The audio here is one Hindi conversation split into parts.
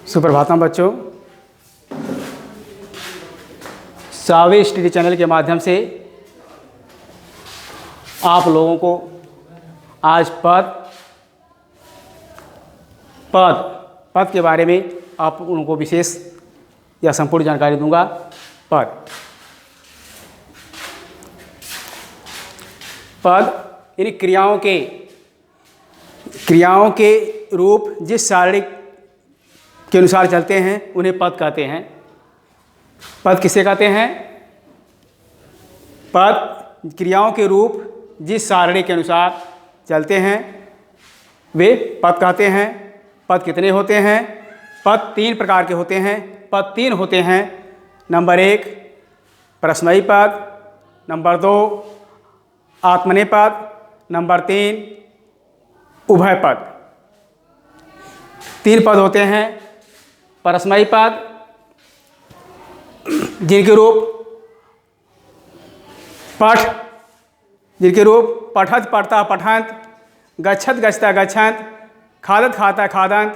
सुप्रभातम बच्चों। सावे स्टडी चैनल के माध्यम से आप लोगों को आज पद के बारे में आप उनको विशेष या संपूर्ण जानकारी दूंगा। पद यानी क्रियाओं के रूप जिस सारणी के अनुसार चलते हैं उन्हें पद कहते हैं। पद किसे कहते हैं? पद क्रियाओं के रूप जिस सारणी के अनुसार चलते हैं वे पद कहते हैं। पद कितने होते हैं? पद तीन प्रकार के होते हैं। पद तीन होते हैं। नंबर 1 परस्मयी पद, नंबर 2 आत्मनेय पद, नंबर 3 उभय पद। तीन पद होते हैं। परस्मयी पद जिनके रूप पठत पठता पठंत, गच्छत गच्छता गच्छन्त, खादत खाता खादंत,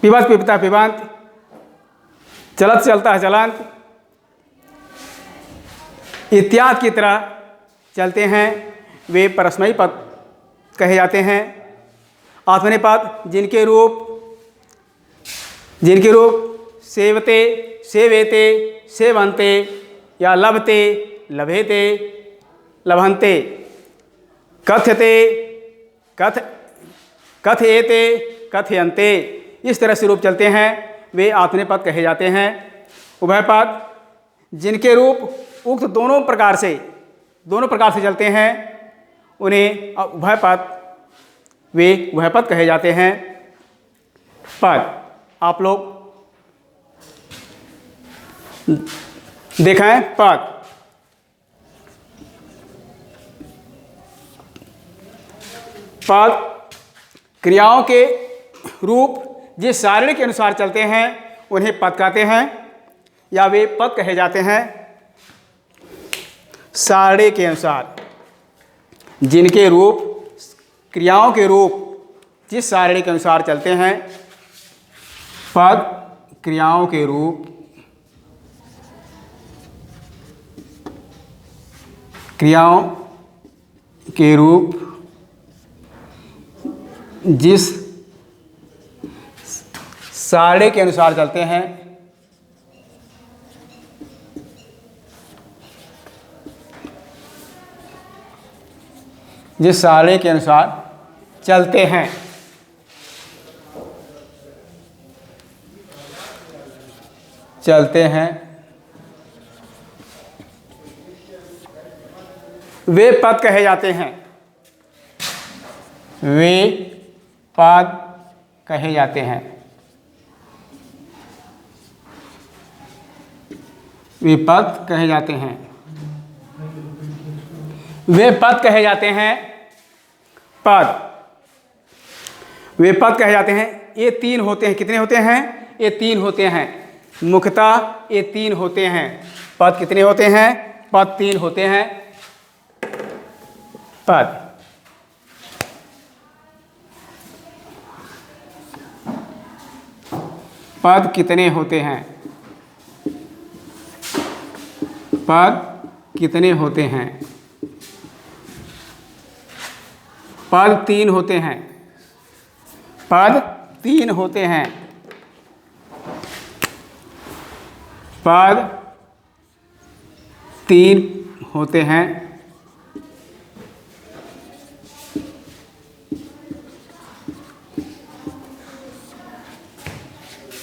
पिबत पिबता पिबंत, चलत चलता चलंत इत्यादि की तरह चलते हैं, वे परस्मयी पद कहे जाते हैं। आत्मनेय पद जिनके रूप सेवते सेवेते सेवन्ते या लभते लभेते लभन्ते, कथ्यते कथयेते कथयन्ते, इस तरह से रूप चलते हैं, वे आत्मनेय पद कहे जाते हैं। उभय पद जिनके रूप उक्त दोनों प्रकार से चलते हैं उन्हें वे उभय पद कहे जाते हैं। पद आप लोग देखें। पद क्रियाओं के रूप जिस सारणी के अनुसार चलते हैं उन्हें पद कहते हैं या वे पद कहे जाते हैं। सारणी के अनुसार जिनके रूप क्रियाओं के रूप जिस सारणी के अनुसार चलते हैं, पद क्रियाओं के रूप जिस सारणी के अनुसार चलते हैं, जिस सारणी के अनुसार चलते हैं, वे पद कहे जाते हैं। वे पद कहे जाते हैं। वे पद कहे जाते हैं। वे पद कहे जाते हैं। वे पद कहे जाते हैं। ये तीन होते हैं। कितने होते हैं? ये तीन होते हैं। मुख्यतः ये तीन होते हैं। पद कितने होते हैं? पद तीन होते हैं। पद कितने होते हैं? पद कितने होते हैं? पद तीन होते हैं। पद तीन होते हैं। पद तीन होते हैं।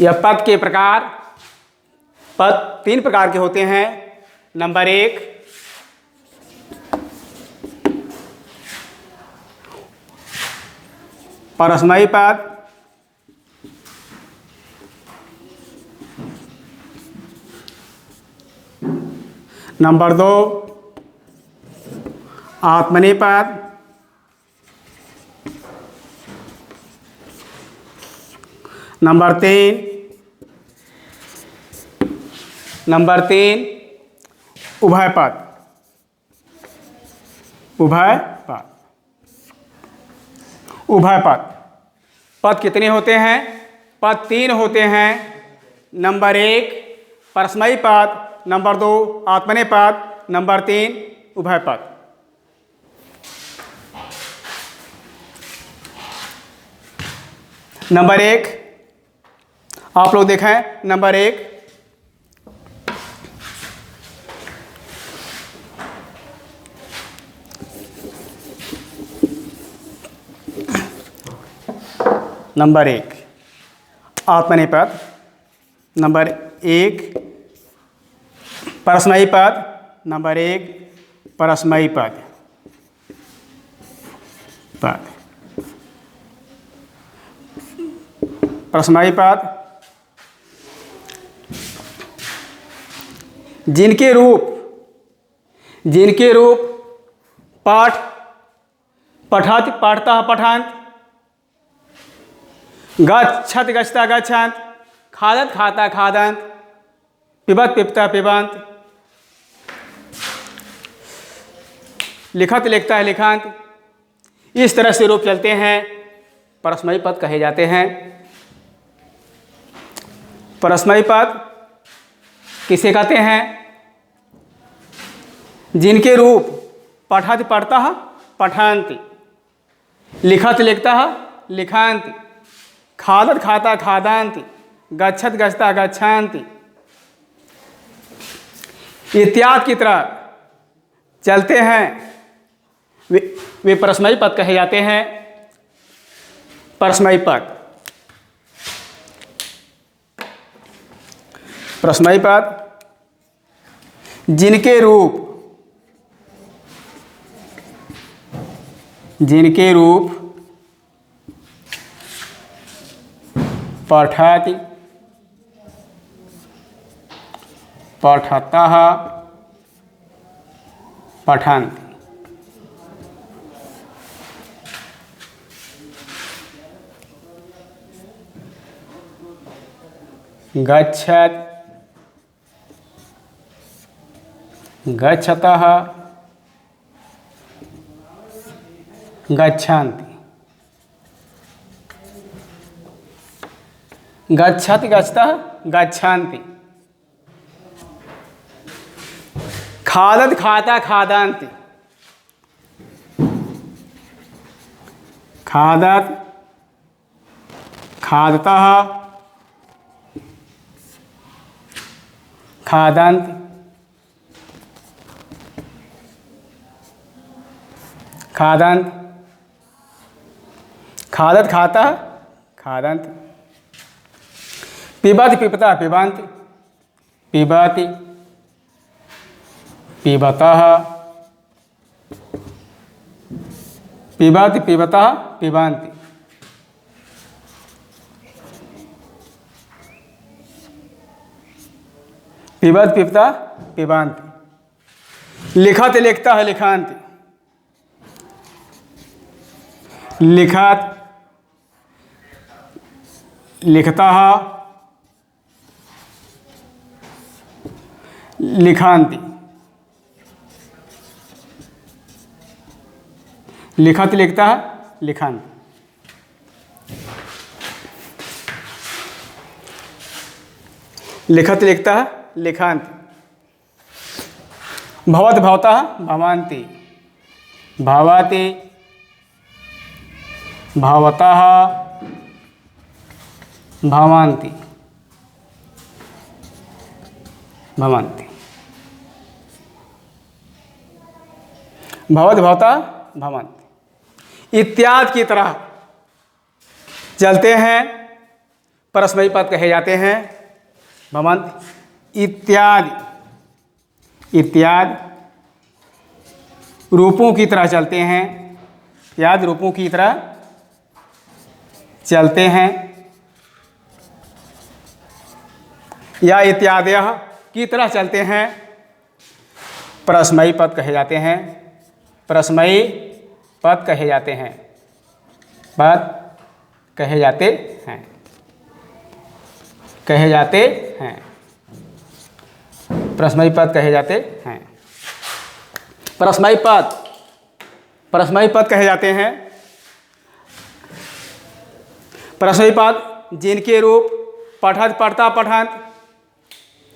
यह पद के प्रकार पद तीन प्रकार के होते हैं। नंबर 1 परस्मयी पद, नंबर 2 आत्मनेय पद, नंबर 3 उभय पद। उभय पद कितने होते हैं? पद 3 होते हैं। नंबर 1 परस्मयी पद, नंबर 2 आत्मनेय पद, नंबर 3 उभय पद। नंबर 1 आप लोग देखें। नंबर 1 आत्मनेय पद, नंबर 1 परस्मयी पद, नंबर 1 परस्मयी पद। परस्मयी पद जिनके रूप पाठ, पठत, पठतः, पठन्त, गच्छत, गच्छता, गच्छन्त, खादत, खाता, खादन्त, पिबत, पिबता, पिबन्त, लिखत, लिखता, लिखन्त, इस तरह से रूप चलते हैं, परस्मयी पद कहे जाते हैं। परस्मयी पद किसे कहते हैं? जिनके रूप पठत, पठतः, पठन्ति, लिखत, लिखतः, लिखन्ति, खादत, खाता, खादन्ति, गच्छत, गच्छता, गच्छन्ति इत्यादि की तरह चलते हैं, वे परस्मयी पद कहे जाते हैं। परस्मयी पद, परस्मयी पद जिनके रूप पठति, पठतः, पठन्ति, गच्छत, गच्छतः, गच्छन्ति, गच्छति, गच्छतः, गच्छन्ति, खादत, खाता, खादन्ति, खादत, खादतः, खादन्ति, खादन्त, खादत, खाता, खादन्त, पिबत, पिबता, पिबन्ति, पिबति, पिबतः, पिबति, पिबतः, पिबन्ति, पिबत, पिबता, पिबन्ति, लिखत, लिखतः, लिखन्ति, लिखत, लिखतः, लिखन्ति, लिखत, लिखतः, लिखन्ति, लिखत, लिखतः, लिखन्ति, भवत, भवतः, भवन्ति, भवति, भवतः, भवन्ति, भवन्ति, भवत, भवतः, भवन्ति इत्यादि की तरह चलते हैं, परस्मयी पद कहे जाते हैं। भवन्ति इत्यादि, इत्यादि रूपों की तरह चलते हैं, इत्यादि रूपों की तरह चलते हैं, या इत्यादयः की तरह चलते हैं, परस्मयी पद कहे जाते हैं। परस्मयी पद कहे जाते हैं, पद कहे जाते हैं, कहे जाते हैं, परस्मयी पद कहे जाते हैं। परस्मयी पद, परस्मयी पद कहे जाते हैं। परस्मयी पद जिनके रूप पठत पठता पठंत,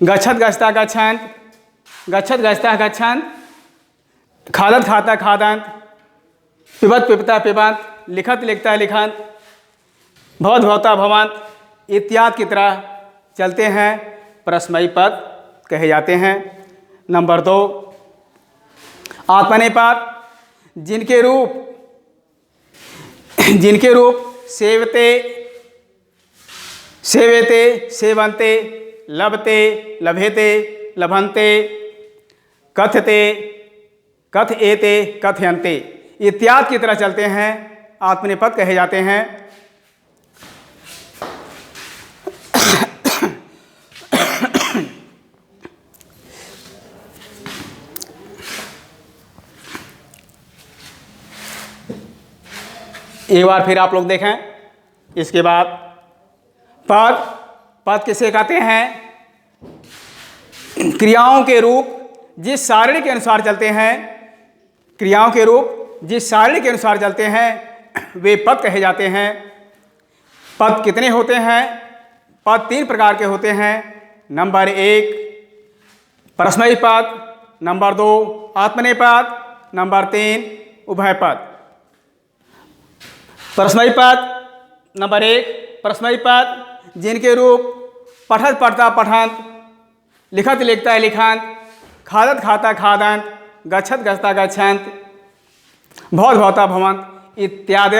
गच्छत गच्छता गच्छन्त, गच्छत गच्छता गच्छन्त, खादत खाता खादंत, पिबत पिबता पिबंत, लिखत लिखता लिखंत, भवत भवता भवंत इत्यादि की तरह चलते हैं, परस्मयी पद कहे जाते हैं। नंबर 2, आत्मनेपद जिनके रूप सेवते सेवेते सेवन्ते लभते लभेते लभन्ते कथते कथयेते कथयन्ते इत्यादि की तरह चलते हैं, आत्मनेपद कहे जाते हैं। एक बार फिर आप लोग देखें। इसके बाद पद किसे कहते हैं? क्रियाओं के रूप जिस सारणी के अनुसार चलते हैं, क्रियाओं के रूप जिस सारणी के अनुसार चलते हैं वे पद कहे जाते हैं। पद कितने होते हैं? पद 3 प्रकार के होते हैं। नंबर 1 परस्मयी पद, नंबर 2 आत्मनेपद, नंबर 3 उभय पद। परस्मयी पद नंबर 1 परस्मयी पद जिनके रूप पठत पठता पठंत, लिखत लिखता लिखंत, खादत खाता खादंत, गच्छत गच्छता गच्छन्त, भवत भवता भवंत इत्यादि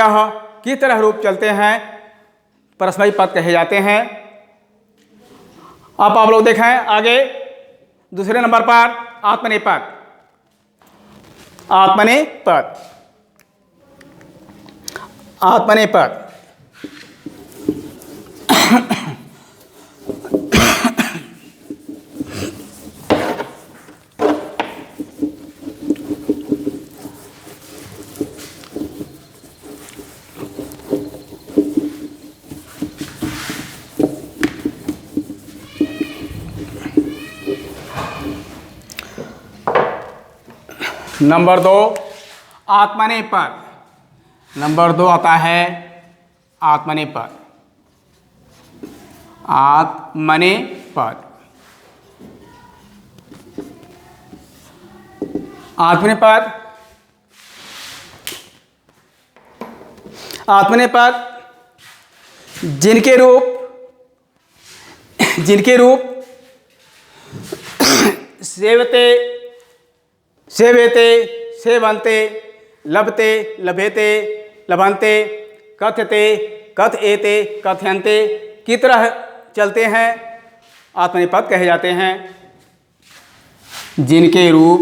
की तरह रूप चलते हैं, परस्मयी पद कहे जाते हैं। अब आप लोग देखें आगे दूसरे नंबर पर आत्मनेपद। आत्मनेपद आत्मनेपद नंबर 2 आत्मनेपद। नंबर 2 आता है आत्मनेपद। आत्मनेपद आत्मनेपद आत्मनेपद जिनके रूप सेवते सेवेते सेवन्ते लभते लभेते लभन्ते कथते कथयेते कथयन्ते की तरह चलते हैं, आत्मनेपद कहे जाते हैं। जिनके रूप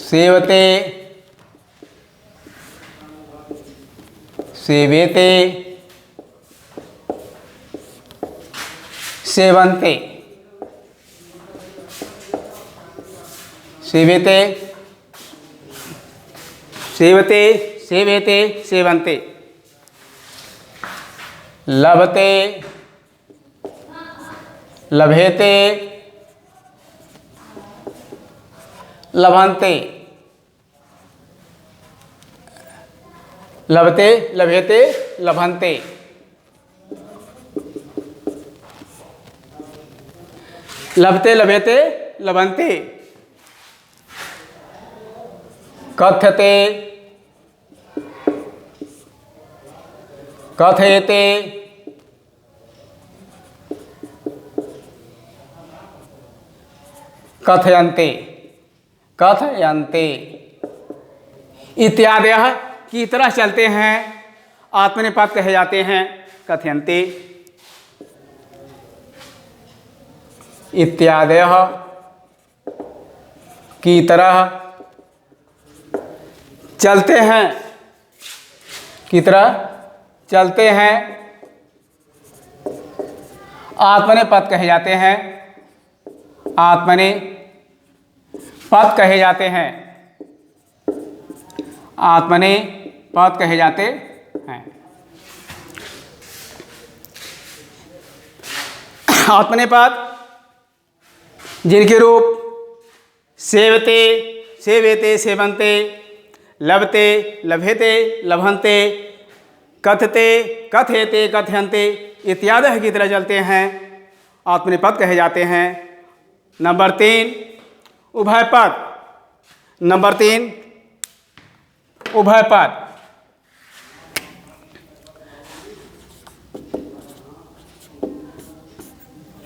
सेवते सेवेते सेवन्ते सेवेते सेवते सेवेते सेवन्ते लभते लभेते लभन्ते लभते लभेते लभन्ते लभते लभेते लभन्ते कथ्यते कथयते कथयन्ते कथयन्ते इत्यादि की तरह चलते हैं, आत्मनेपद कहे जाते हैं। कथयन्ते इत्यादि की तरह चलते हैं, की तरह चलते हैं, आत्मनेपद कहे जाते हैं। आत्मनेपद कहे जाते हैं। आत्मनेपद कहे जाते हैं। आत्मनेपद जिनके रूप सेवते, सेवेते, सेवन्ते, लभते, लभेते, लभन्ते, कथते, कथेते, कथयन्ते इत्यादि की तरह चलते हैं, आत्मनेपद कहे जाते हैं। नंबर 3 उभयपद। नंबर 3 उभयपद।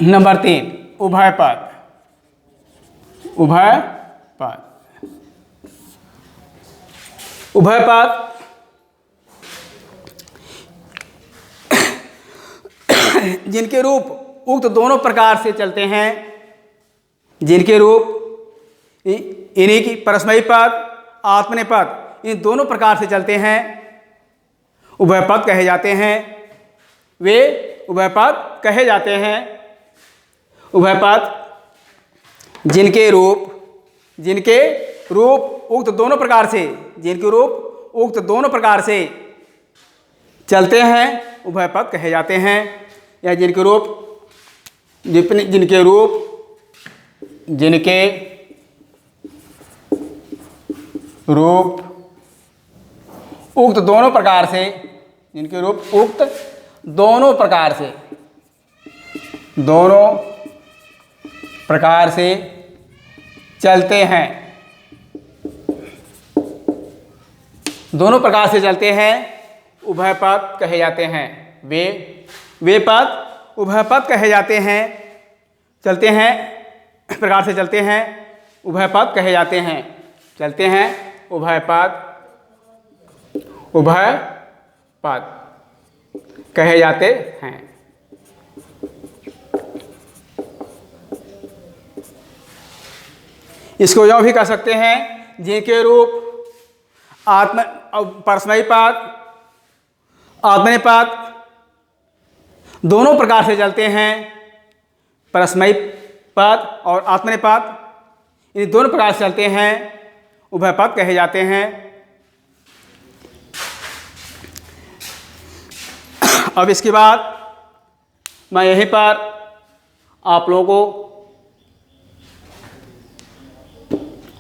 नंबर 3 उभयपद। उभयपद। उभयपद जिनके रूप उक्त दोनों प्रकार से चलते हैं, जिनके रूप इन्हीं की परस्मयी पद, आत्मनेपद इन दोनों प्रकार से चलते हैं, उभयपद कहे जाते हैं। वे उभयपद कहे जाते हैं। उभयपद जिनके रूप उक्त दोनों प्रकार से, जिनके रूप उक्त दोनों प्रकार से चलते हैं, उभयपद कहे जाते हैं। या जिनके रूप उक्त दोनों प्रकार से, जिनके रूप उक्त दोनों प्रकार से, दोनों प्रकार से चलते हैं, दोनों प्रकार से चलते हैं, उभयपद कहे जाते हैं। वे पद उभयपद कहे जाते हैं। चलते हैं प्रकार से चलते हैं, उभयपद कहे जाते हैं। चलते हैं उभयपद कहे जाते हैं। इसको यूँ भी कह सकते हैं, जिनके रूप परस्मयी पद, आत्मनेपद दोनों प्रकार से चलते हैं। परस्मयी पद और आत्मनेपद इन दोनों प्रकार से चलते हैं, उभयपद कहे जाते हैं। अब इसके बाद मैं यहीं पर आप लोगों को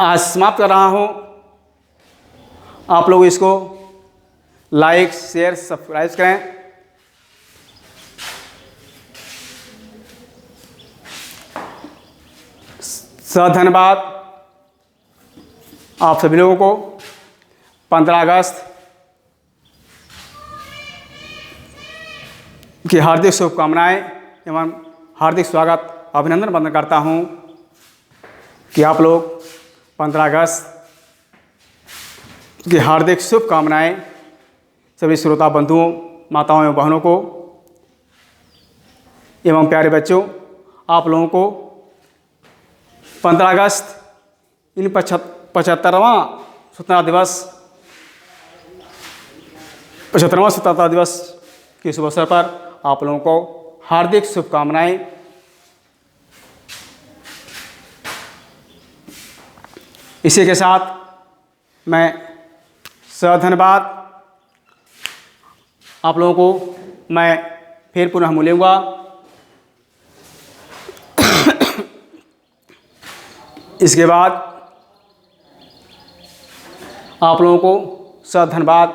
आज समाप्त कर रहा हूँ। आप लोग इसको लाइक, शेयर, सब्सक्राइब करें। धन्यवाद आप सभी लोगों को। 15 अगस्त की हार्दिक शुभकामनाएं एवं हार्दिक स्वागत, अभिनंदन वंदन करता हूं कि आप लोग 15 अगस्त की हार्दिक शुभकामनाएं सभी श्रोता बंधुओं, माताओं एवं बहनों को एवं प्यारे बच्चों, आप लोगों को 15 अगस्त इन 75वां स्वतंत्रता दिवस के शुभ अवसर पर आप लोगों को हार्दिक शुभकामनाएं। इसी के साथ मैं धन्यवाद आप लोगों को मैं फिर पुनः मिलूँगा। इसके बाद आप लोगों को धन्यवाद।